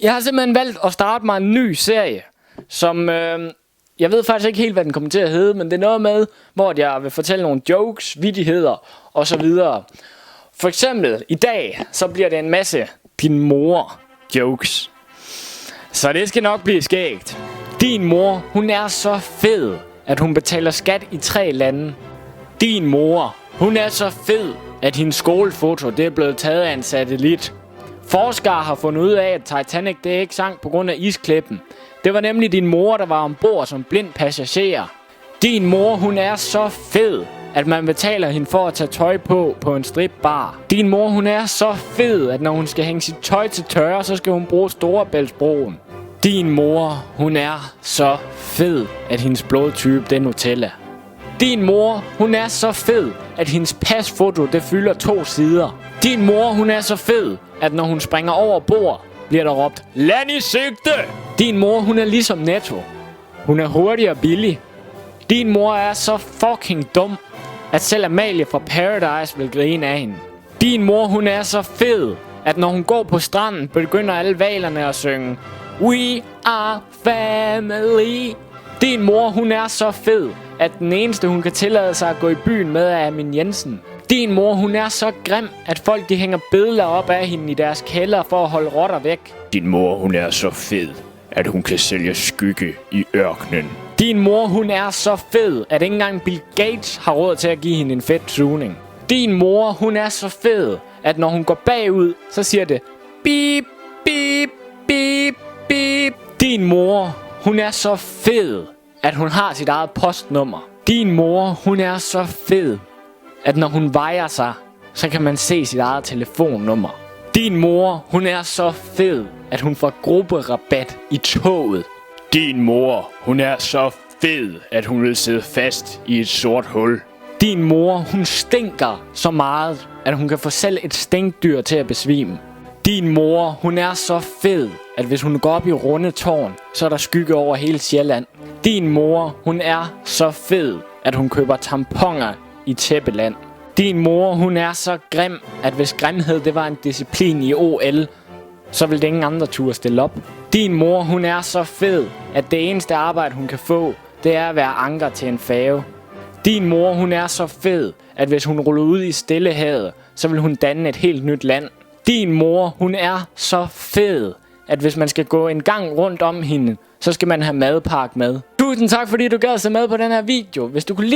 Jeg har simpelthen valgt at starte mig en ny serie, som jeg ved faktisk ikke helt, hvad den kommer til at hedde, men det er noget med, hvor jeg vil fortælle nogle jokes, vittigheder og så videre. For eksempel i dag, så bliver det en masse din mor jokes. Så det skal nok blive skægt. Din mor, hun er så fed, at hun betaler skat i 3 lande. Din mor, hun er så fed, at hendes skolefoto det er blevet taget af en satellit. Forskere har fundet ud af, at Titanic det ikke sank på grund af isklippen. Det var nemlig din mor, der var ombord som blind passager. Din mor, hun er så fed, at man betaler hende for at tage tøj på en stripbar. Din mor, hun er så fed, at når hun skal hænge sit tøj til tørre, så skal hun bruge Storebæltsbroen. Din mor, hun er så fed, at hendes blodtype det er Nutella. Din mor, hun er så fed, at hendes pasfoto det fylder 2 sider. Din mor, hun er så fed, at når hun springer over bord, bliver der råbt land i sigte. Din mor, hun er ligesom Netto. Hun er hurtig og billig. Din mor er så fucking dum, at selv Amalie fra Paradise vil grine af hende. Din mor, hun er så fed, at når hun går på stranden, begynder alle hvalerne at synge We are family. Din mor, hun er så fed, at den eneste hun kan tillade sig at gå i byen med er Amin Jensen. Din mor, hun er så grim, at folk de hænger billeder op af hende i deres kælder for at holde rotter væk. Din mor, hun er så fed, at hun kan sælge skygge i ørkenen. Din mor, hun er så fed, at ikke engang Bill Gates har råd til at give hende en fed sugning. Din mor, hun er så fed, at når hun går bagud, så siger det beep, beep, beep, beep. Din mor, hun er så fed, at hun har sit eget postnummer. Din mor, hun er så fed, at når hun vejer sig, så kan man se sit eget telefonnummer. Din mor, hun er så fed, at hun får grupperabat i toget. Din mor, hun er så fed, at hun vil sidde fast i et sort hul. Din mor, hun stinker så meget, at hun kan få selv et stinkdyr til at besvime. Din mor, hun er så fed, at hvis hun går op i Rundetårn, så er der skygge over hele Sjælland. Din mor, hun er så fed, at hun køber tamponer i Tæppeland. Din mor, hun er så grim, at hvis grimhed det var en disciplin i OL, så ville ingen andre turde stille op. Din mor, hun er så fed, at det eneste arbejde hun kan få, det er at være anker til en færge. Din mor, hun er så fed, at hvis hun ruller ud i Stillehavet, så vil hun danne et helt nyt land. Din mor, hun er så fed, at hvis man skal gå en gang rundt om hende, så skal man have madpakke med. Tusind tak, fordi du gad at se med på den her video. Hvis du kunne lide